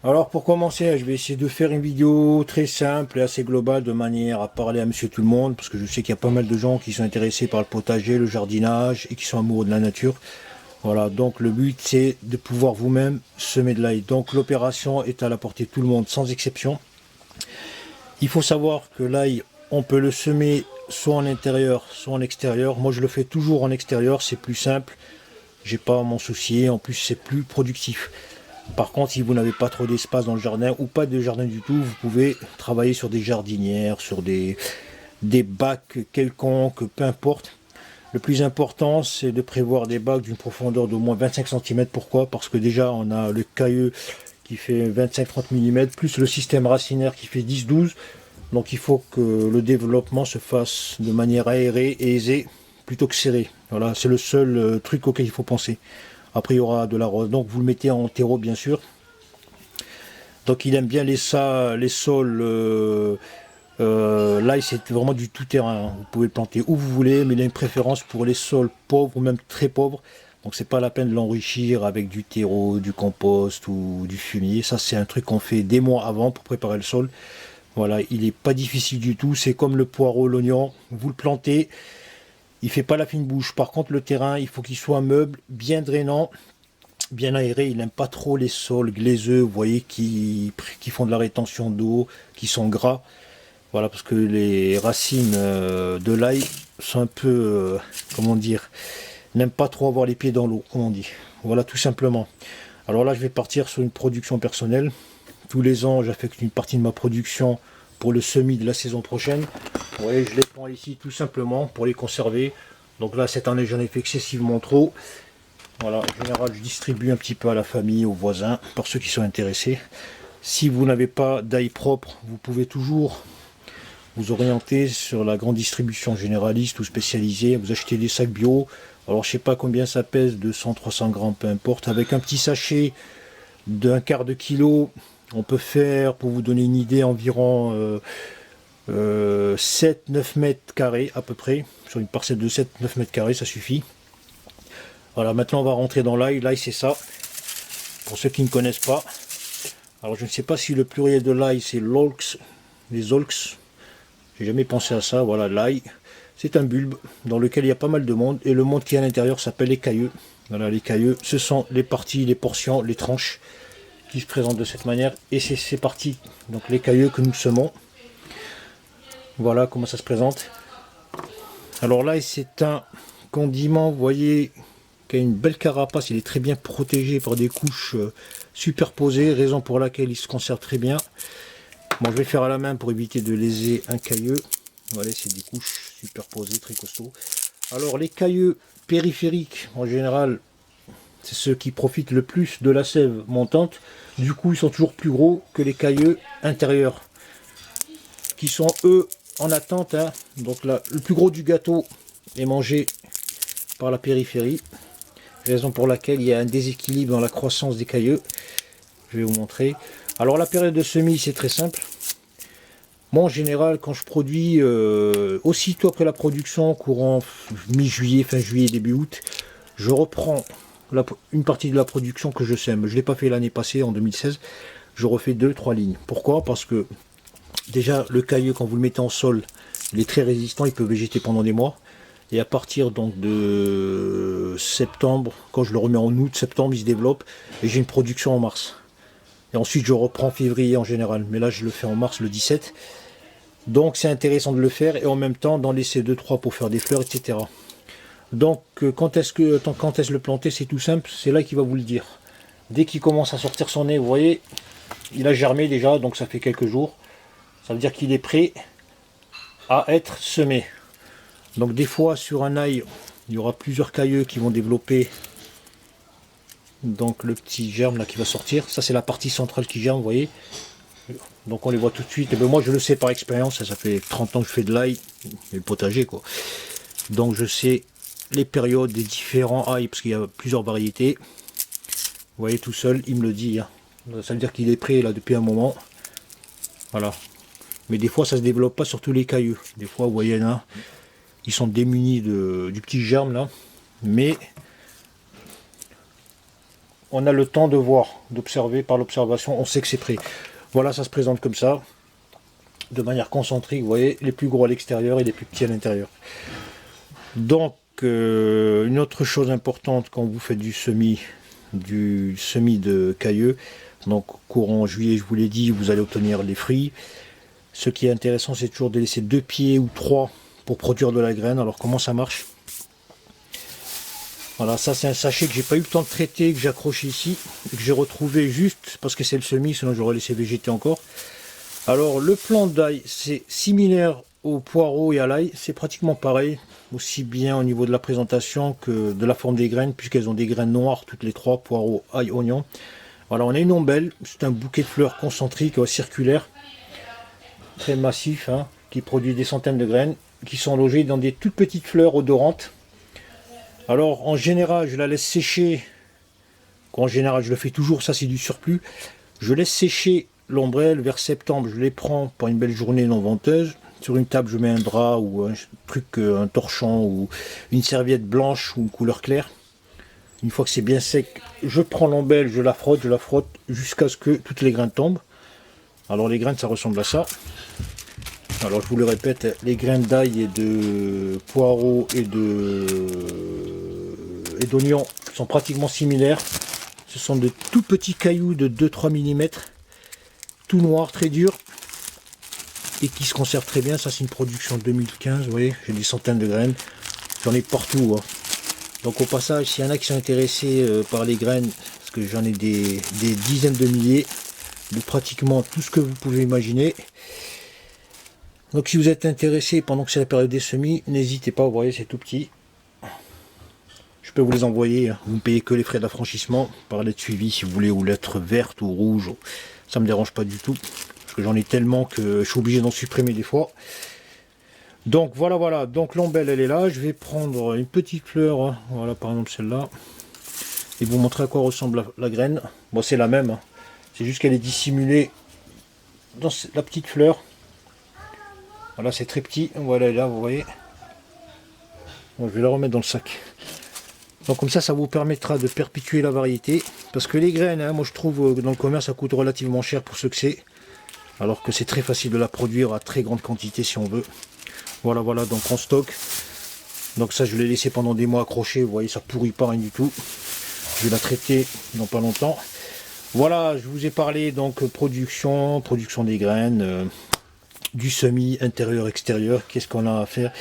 Alors pour commencer, je vais essayer de faire une vidéo très simple et assez globale de manière à parler à monsieur tout le monde, parce que je sais qu'il y a pas mal de gens qui sont intéressés par le potager, le jardinage et qui sont amoureux de la nature. Voilà, donc le but c'est de pouvoir vous-même semer de l'ail. Donc l'opération est à la portée de tout le monde sans exception. Il faut savoir que l'ail, on peut le semer soit en intérieur, soit en extérieur. Moi je le fais toujours en extérieur, c'est plus simple. J'ai pas à m'en soucier, en plus c'est plus productif. Par contre, si vous n'avez pas trop d'espace dans le jardin ou pas de jardin du tout, vous pouvez travailler sur des jardinières, sur des bacs quelconques, peu importe. Le plus important, c'est de prévoir des bacs d'une profondeur d'au moins 25 cm. Pourquoi? Parce que déjà, on a le cailleux qui fait 25-30 mm, plus le système racinaire qui fait 10-12. Donc il faut que le développement se fasse de manière aérée et aisée, plutôt que serrée. Voilà, c'est le seul truc auquel il faut penser. Après, il y aura de la rose. Donc vous le mettez en terreau, bien sûr. Donc il aime bien les sols. Là, c'est vraiment du tout-terrain, hein. Vous pouvez le planter où vous voulez, mais il a une préférence pour les sols pauvres ou même très pauvres. Donc c'est pas la peine de l'enrichir avec du terreau, du compost ou du fumier. Ça, c'est un truc qu'on fait des mois avant pour préparer le sol. Voilà, il n'est pas difficile du tout. C'est comme le poireau, l'oignon. Vous le plantez, il fait pas la fine bouche. Par contre, le terrain, il faut qu'il soit meuble, bien drainant, bien aéré. Il n'aime pas trop les sols glaiseux, vous voyez, qui font de la rétention d'eau, qui sont gras. Voilà, parce que les racines de l'ail sont un peu, comment dire, n'aiment pas trop avoir les pieds dans l'eau, comme on dit. Voilà, tout simplement. Alors là, je vais partir sur une production personnelle. Tous les ans, j'affecte une partie de ma production pour le semis de la saison prochaine. Vous voyez, je les prends ici tout simplement pour les conserver. Donc là, cette année, j'en ai fait excessivement trop. Voilà, en général, je distribue un petit peu à la famille, aux voisins, pour ceux qui sont intéressés. Si vous n'avez pas d'ail propre, vous pouvez toujours vous orienter sur la grande distribution généraliste ou spécialisée. Vous achetez des sacs bio. Alors, je sais pas combien ça pèse, 200-300 grammes, peu importe. Avec un petit sachet d'un quart de kilo, on peut faire, pour vous donner une idée, environ 7-9 mètres carrés à peu près. Sur une parcelle de 7-9 mètres carrés, ça suffit. Voilà, maintenant on va rentrer dans l'ail. L'ail, c'est ça. Pour ceux qui ne connaissent pas. Alors, je ne sais pas si le pluriel de l'ail, c'est l'olx, les olx. J'ai jamais pensé à ça. Voilà, l'ail. C'est un bulbe dans lequel il y a pas mal de monde. Et le monde qui est à l'intérieur s'appelle les cailleux. Voilà, les cailleux, ce sont les parties, les portions, les tranches qui se présentent de cette manière. Et c'est ces parties, donc les cailleux que nous semons. Voilà comment ça se présente. Alors là, c'est un condiment, vous voyez, qui a une belle carapace. Il est très bien protégé par des couches superposées, raison pour laquelle il se conserve très bien. Bon, je vais le faire à la main pour éviter de léser un cailleux. Voilà, c'est des couches superposées, très costauds. Alors, les cailleux périphériques, en général, c'est ceux qui profitent le plus de la sève montante. Du coup, ils sont toujours plus gros que les cailleux intérieurs, qui sont eux en attente, hein. Donc là, le plus gros du gâteau est mangé par la périphérie, raison pour laquelle il y a un déséquilibre dans la croissance des cailleux. Je vais vous montrer. Alors la période de semis, c'est très simple. Moi, en général, quand je produis, aussitôt après la production, courant mi-juillet, fin juillet, début août, je reprends une partie de la production que je sème. Je ne l'ai pas fait l'année passée, en 2016. Je refais 2-3 lignes. Pourquoi? Parce que déjà, le cailleux, quand vous le mettez en sol, il est très résistant, il peut végéter pendant des mois. Et à partir donc de septembre, quand je le remets en août, septembre, il se développe. Et j'ai une production en mars. Et ensuite, je reprends février en général. Mais là, je le fais en mars, le 17. Donc, c'est intéressant de le faire. Et en même temps, d'en laisser 2-3 pour faire des fleurs, etc. Donc, quand est-ce le planter? C'est tout simple. C'est là qu'il va vous le dire. Dès qu'il commence à sortir son nez, vous voyez, il a germé déjà. Donc, ça fait quelques jours. Ça veut dire qu'il est prêt à être semé. Donc, des fois, sur un ail, il y aura plusieurs cailleux qui vont développer donc le petit germe là qui va sortir. Ça, c'est la partie centrale qui germe, vous voyez. Donc on les voit tout de suite. Et ben moi je le sais par expérience, ça fait 30 ans que je fais de l'ail, et le potager quoi. Donc je sais les périodes des différents ail, parce qu'il y a plusieurs variétés. Vous voyez tout seul, il me le dit, hein. Ça veut dire qu'il est prêt là depuis un moment. Voilà. Mais des fois ça se développe pas sur tous les cailleux. Des fois vous voyez là, ils sont démunis du petit germe là. Mais on a le temps de voir, d'observer par l'observation, on sait que c'est prêt. Voilà, ça se présente comme ça, de manière concentrique, vous voyez, les plus gros à l'extérieur et les plus petits à l'intérieur. Donc, une autre chose importante quand vous faites du semis de cailleux, donc courant juillet, je vous l'ai dit, vous allez obtenir les fruits. Ce qui est intéressant, c'est toujours de laisser 2 pieds ou 3 pour produire de la graine. Alors comment ça marche? Voilà, ça c'est un sachet que j'ai pas eu le temps de traiter, que j'ai accroché ici, et que j'ai retrouvé juste parce que c'est le semis, sinon j'aurais laissé végéter encore. Alors le plant d'ail, c'est similaire au poireau et à l'ail, c'est pratiquement pareil, aussi bien au niveau de la présentation que de la forme des graines, puisqu'elles ont des graines noires toutes les trois, poireau, ail, oignon. Voilà, on a une ombelle, c'est un bouquet de fleurs concentriques, circulaires, très massif, hein, qui produit des centaines de graines, qui sont logées dans des toutes petites fleurs odorantes. Alors en général je la laisse sécher, en général je le fais toujours, ça c'est du surplus, je laisse sécher l'ombrelle vers septembre, je les prends pour une belle journée non venteuse, sur une table je mets un drap ou un truc, un torchon ou une serviette blanche ou une couleur claire. Une fois que c'est bien sec, je prends l'ombelle, je la frotte jusqu'à ce que toutes les graines tombent. Alors les graines ça ressemble à ça. Alors je vous le répète, les graines d'ail et de poireaux et d'oignons sont pratiquement similaires. Ce sont de tout petits cailloux de 2-3 mm, tout noir, très dur, et qui se conservent très bien. Ça c'est une production 2015, vous voyez, j'ai des centaines de graines, j'en ai partout, hein. Donc au passage, s'il y en a qui sont intéressés par les graines, parce que j'en ai des dizaines de milliers, de pratiquement tout ce que vous pouvez imaginer. Donc si vous êtes intéressé pendant que c'est la période des semis, n'hésitez pas, vous voyez c'est tout petit. Je peux vous les envoyer, hein. Vous ne payez que les frais d'affranchissement par lettre suivie si vous voulez, ou lettre verte ou rouge. Ça me dérange pas du tout, parce que j'en ai tellement que je suis obligé d'en supprimer des fois. Donc voilà, donc l'ombelle elle est là, je vais prendre une petite fleur, hein. Voilà par exemple celle-là, et vous montrer à quoi ressemble la graine. Bon c'est la même, hein. C'est juste qu'elle est dissimulée dans la petite fleur. Voilà, c'est très petit, voilà, elle est là, vous voyez. Bon, je vais la remettre dans le sac. Donc comme ça vous permettra de perpétuer la variété. Parce que les graines, hein, moi je trouve que dans le commerce, ça coûte relativement cher pour ce que c'est. Alors que c'est très facile de la produire à très grande quantité si on veut. Voilà, donc en stock. Donc ça, je l'ai laissé pendant des mois accroché, vous voyez, ça pourrit pas rien du tout. Je vais la traiter dans pas longtemps. Voilà, je vous ai parlé donc production des graines. Du semis intérieur-extérieur, qu'est-ce qu'on a à faire?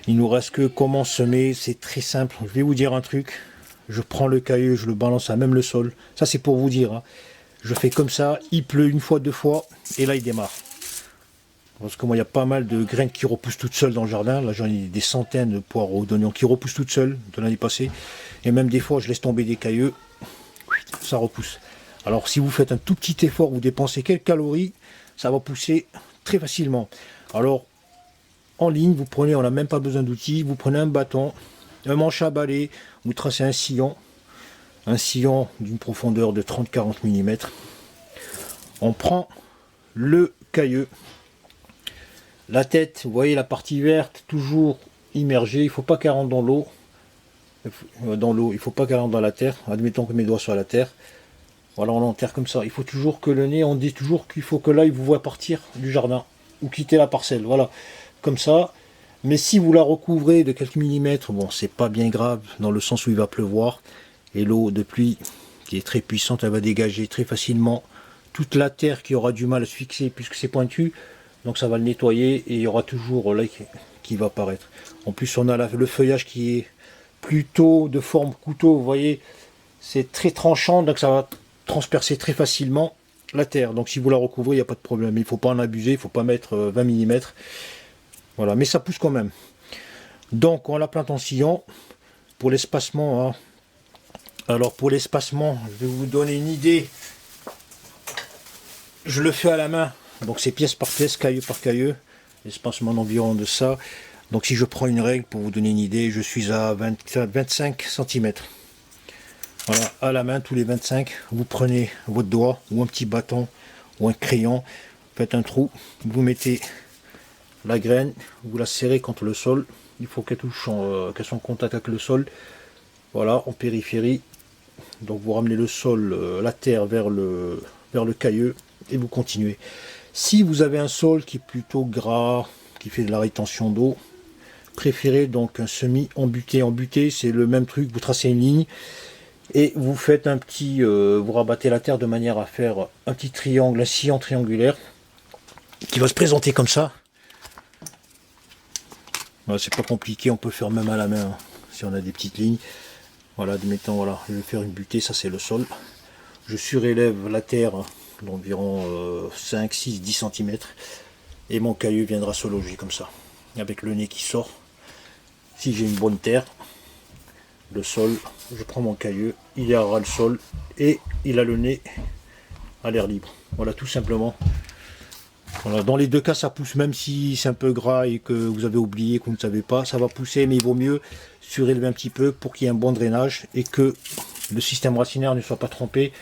Il nous reste que comment semer, c'est très simple. Je vais vous dire un truc, je prends le caillou, je le balance à même le sol. Ça c'est pour vous dire, hein. Je fais comme ça, il pleut une fois, deux fois, et là il démarre. Parce que moi il y a pas mal de graines qui repoussent toutes seules dans le jardin. Là j'en ai des centaines de poireaux, d'oignons qui repoussent toutes seules de l'année passée. Et même des fois je laisse tomber des cailloux, ça repousse. Alors si vous faites un tout petit effort, vous dépensez quelques calories, ça va pousser très facilement. Alors en ligne, vous prenez, on n'a même pas besoin d'outils, vous prenez un bâton, un manche à balai, vous tracez un sillon d'une profondeur de 30-40 mm. On prend le caillou, la tête, vous voyez la partie verte, toujours immergée, il ne faut pas qu'elle rentre dans l'eau. Il ne faut pas qu'elle rentre dans la terre. Admettons que mes doigts soient à la terre. Voilà, on l'enterre comme ça. Il faut toujours que le nez, on dit toujours qu'il faut que l'œil vous voit partir du jardin ou quitter la parcelle. Voilà, comme ça. Mais si vous la recouvrez de quelques millimètres, bon, c'est pas bien grave dans le sens où il va pleuvoir. Et l'eau de pluie, qui est très puissante, elle va dégager très facilement toute la terre qui aura du mal à se fixer puisque c'est pointu. Donc ça va le nettoyer et il y aura toujours l'œil qui va apparaître. En plus, on a le feuillage qui est plutôt de forme couteau, vous voyez. C'est très tranchant, donc ça va transpercer très facilement la terre. Donc si vous la recouvrez, il n'y a pas de problème. Il ne faut pas en abuser, il ne faut pas mettre 20 mm. Voilà, mais ça pousse quand même. Donc on la plante en sillon. Pour l'espacement, hein. Alors pour l'espacement, je vais vous donner une idée. Je le fais à la main. Donc c'est pièce par pièce, caillou par caillou. L'espacement d'environ de ça. Donc si je prends une règle pour vous donner une idée, je suis à 25 cm. Voilà, à la main, tous les 25, vous prenez votre doigt ou un petit bâton ou un crayon, faites un trou, vous mettez la graine, vous la serrez contre le sol, il faut qu'elle touche, qu'elle soit en contact avec le sol, voilà, en périphérie, Donc vous ramenez le sol, la terre vers le cailleux et vous continuez. Si vous avez un sol qui est plutôt gras, qui fait de la rétention d'eau, préférez donc un semis embuté. Embuté, c'est le même truc, vous tracez une ligne et vous faites un petit, vous rabattez la terre de manière à faire un petit triangle, un sillon triangulaire qui va se présenter comme ça. Voilà, c'est pas compliqué, on peut faire même à la main hein, si on a des petites lignes. Voilà, admettons, voilà, je vais faire une butée, ça c'est le sol. Je surélève la terre d'environ 5, 6, 10 cm et mon caillou viendra se loger comme ça, avec le nez qui sort. Si j'ai une bonne terre, le sol, je prends mon caillou, il aérera le sol et il a le nez à l'air libre. Voilà, tout simplement. Voilà, dans les deux cas, ça pousse, même si c'est un peu gras et que vous avez oublié, que vous ne savez pas, ça va pousser, mais il vaut mieux surélever un petit peu pour qu'il y ait un bon drainage et que le système racinaire ne soit pas trompé,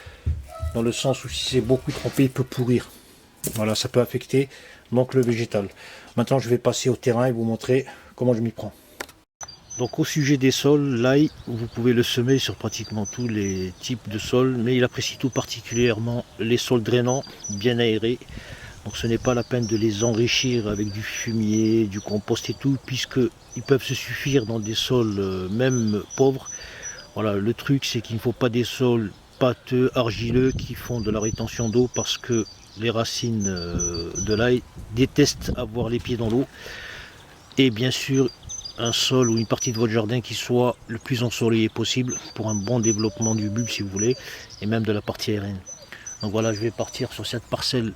dans le sens où si c'est beaucoup trompé, il peut pourrir. Voilà, ça peut affecter donc le végétal. Maintenant, je vais passer au terrain et vous montrer comment je m'y prends. Donc au sujet des sols, l'ail, vous pouvez le semer sur pratiquement tous les types de sols, mais il apprécie tout particulièrement les sols drainants, bien aérés. Donc ce n'est pas la peine de les enrichir avec du fumier, du compost et tout, puisqu'ils peuvent se suffire dans des sols même pauvres. Voilà, le truc c'est qu'il ne faut pas des sols pâteux, argileux, qui font de la rétention d'eau, parce que les racines de l'ail détestent avoir les pieds dans l'eau. Et bien sûr, un sol ou une partie de votre jardin qui soit le plus ensoleillé possible, pour un bon développement du bulbe si vous voulez, et même de la partie aérienne. Donc voilà, je vais partir sur cette parcelle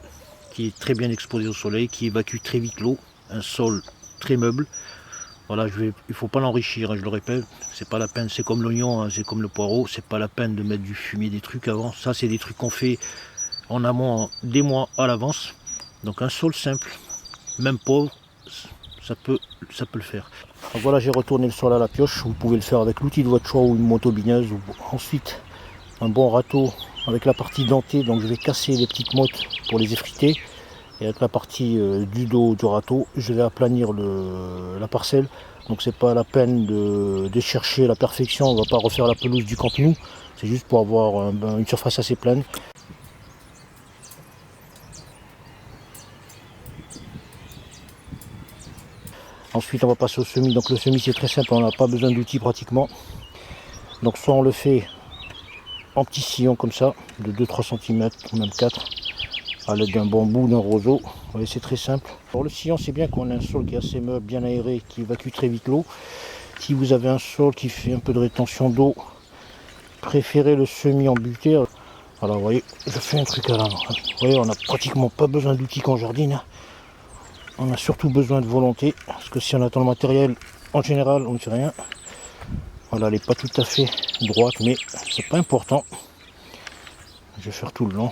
qui est très bien exposé au soleil, qui évacue très vite l'eau, un sol très meuble. Voilà, il ne faut pas l'enrichir, hein, je le répète, c'est pas la peine, c'est comme l'oignon, hein, c'est comme le poireau, c'est pas la peine de mettre du fumier, des trucs avant. Ça, c'est des trucs qu'on fait en amont, des mois à l'avance. Donc un sol simple, même pauvre, ça peut le faire. Donc voilà, j'ai retourné le sol à la pioche. Vous pouvez le faire avec l'outil de votre choix ou une moto-bineuse. Ensuite, un bon râteau avec la partie dentée, donc je vais casser les petites mottes pour les effriter. Et avec la partie du dos du râteau, je vais aplanir la parcelle. Donc c'est pas la peine de chercher la perfection, on va pas refaire la pelouse du Camp Nou. C'est juste pour avoir une surface assez plane. Ensuite on va passer au semis. Donc le semis c'est très simple, on n'a pas besoin d'outils pratiquement. Donc soit on le fait en petits sillons comme ça, de 2-3 cm, même 4, à l'aide d'un bambou, d'un roseau. Vous voyez, c'est très simple. Pour le sillon, c'est bien qu'on ait un sol qui est assez meuble, bien aéré, qui évacue très vite l'eau. Si vous avez un sol qui fait un peu de rétention d'eau, préférez le semis embuté. Alors vous voyez, je fais un truc à la main. Vous voyez, on n'a pratiquement pas besoin d'outils qu'on jardine. On a surtout besoin de volonté, parce que si on attend le matériel, en général, on ne fait rien. Voilà, elle n'est pas tout à fait droite, mais c'est pas important. Je vais faire tout le long.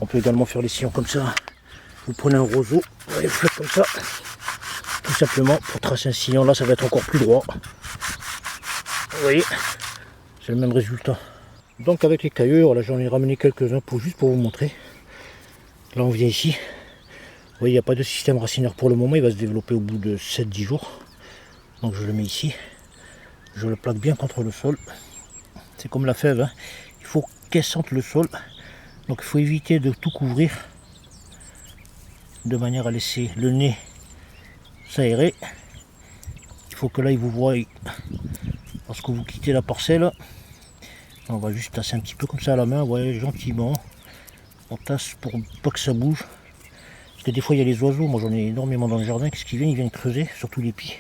On peut également faire les sillons comme ça. Vous prenez un roseau, vous faites comme ça, tout simplement pour tracer un sillon. Là, ça va être encore plus droit. Vous voyez, c'est le même résultat. Donc avec les cailloux, voilà, j'en ai ramené quelques-uns juste pour vous montrer. Là, on vient ici. Vous voyez, il n'y a pas de système racinaire pour le moment. Il va se développer au bout de 7-10 jours. Donc je le mets ici. Je le plaque bien contre le sol. C'est comme la fève, hein. Il faut qu'elle sente le sol. Donc il faut éviter de tout couvrir, de manière à laisser le nez s'aérer. Il faut que là il vous voie lorsque vous quittez la parcelle. On va juste tasser un petit peu comme ça à la main, vous voyez, gentiment. On tasse pour pas que ça bouge. Parce que des fois il y a les oiseaux, moi j'en ai énormément dans le jardin, qu'est-ce qu'ils viennent? Ils viennent creuser, surtout les pies.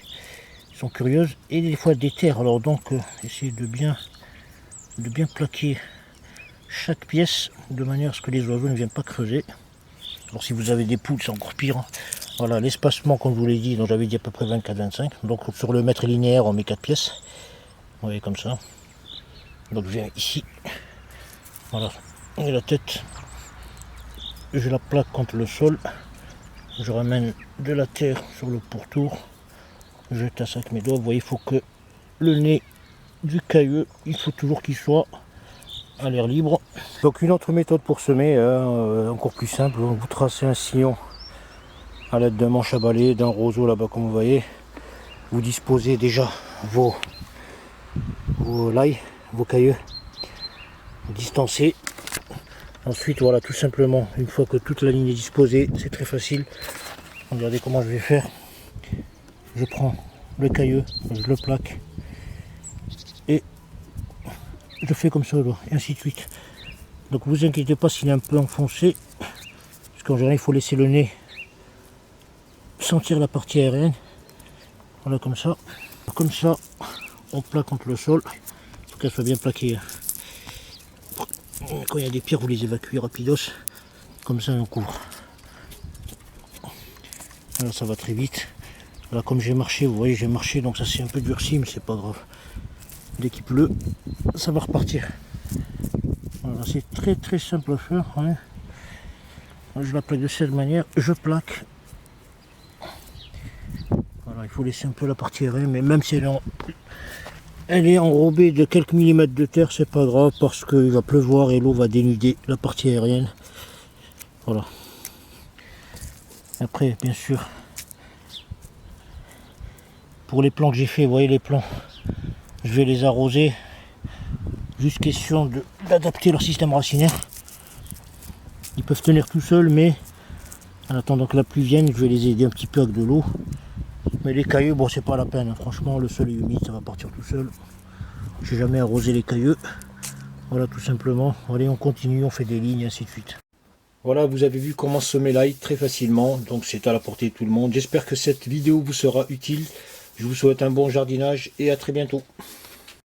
Ils sont curieuses. Et des fois des terres, alors donc essayez de bien plaquer chaque pièce de manière à ce que les oiseaux ne viennent pas creuser. Alors si vous avez des poules, c'est encore pire. Voilà, l'espacement, comme je vous l'ai dit, donc j'avais dit à peu près 24-25. Donc sur le mètre linéaire, on met 4 pièces. Vous voyez, comme ça. Donc je viens ici. Voilà, et la tête, je la plaque contre le sol. Je ramène de la terre sur le pourtour. Je tasse avec mes doigts. Vous voyez, il faut que le nez du caillou, il faut toujours qu'il soit à l'air libre. Donc une autre méthode pour semer, encore plus simple, donc vous tracez un sillon à l'aide d'un manche à balai, d'un roseau là-bas comme vous voyez. Vous disposez déjà vos l'ail, vos cailloux. distancer. Ensuite, voilà, tout simplement, une fois que toute la ligne est disposée, c'est très facile. Regardez comment je vais faire. Je prends le cailleux, je le plaque et je fais comme ça, et ainsi de suite. Donc vous inquiétez pas s'il est un peu enfoncé, parce qu'en général il faut laisser le nez sentir la partie aérienne. Voilà, comme ça. Comme ça, on plaque contre le sol. Il faut qu'elle soit bien plaquée. Quand il y a des pierres, vous les évacuez rapidos. Comme ça, on couvre. Voilà, ça va très vite. Là, comme j'ai marché, vous voyez, j'ai marché, donc ça s'est un peu durci, mais c'est pas grave. Dès qu'il pleut, ça va repartir. Voilà, c'est très très simple à faire. Ouais. Je la plaque de cette manière, je plaque. Voilà, il faut laisser un peu la partie aérienne, mais même si elle est enrobée de quelques millimètres de terre, c'est pas grave parce qu'il va pleuvoir et l'eau va dénuder la partie aérienne. Voilà. Après, bien sûr, pour les plants que j'ai fait, vous voyez les plants, je vais les arroser. Juste question d'adapter leur système racinaire. Ils peuvent tenir tout seuls, mais en attendant que la pluie vienne, je vais les aider un petit peu avec de l'eau. Mais les cailleux, bon, c'est pas la peine. Franchement, le sol est humide, ça va partir tout seul. J'ai jamais arrosé les cailleux. Voilà, tout simplement. Allez, on continue, on fait des lignes, ainsi de suite. Voilà, vous avez vu comment semer l'ail très facilement. Donc, c'est à la portée de tout le monde. J'espère que cette vidéo vous sera utile. Je vous souhaite un bon jardinage et à très bientôt.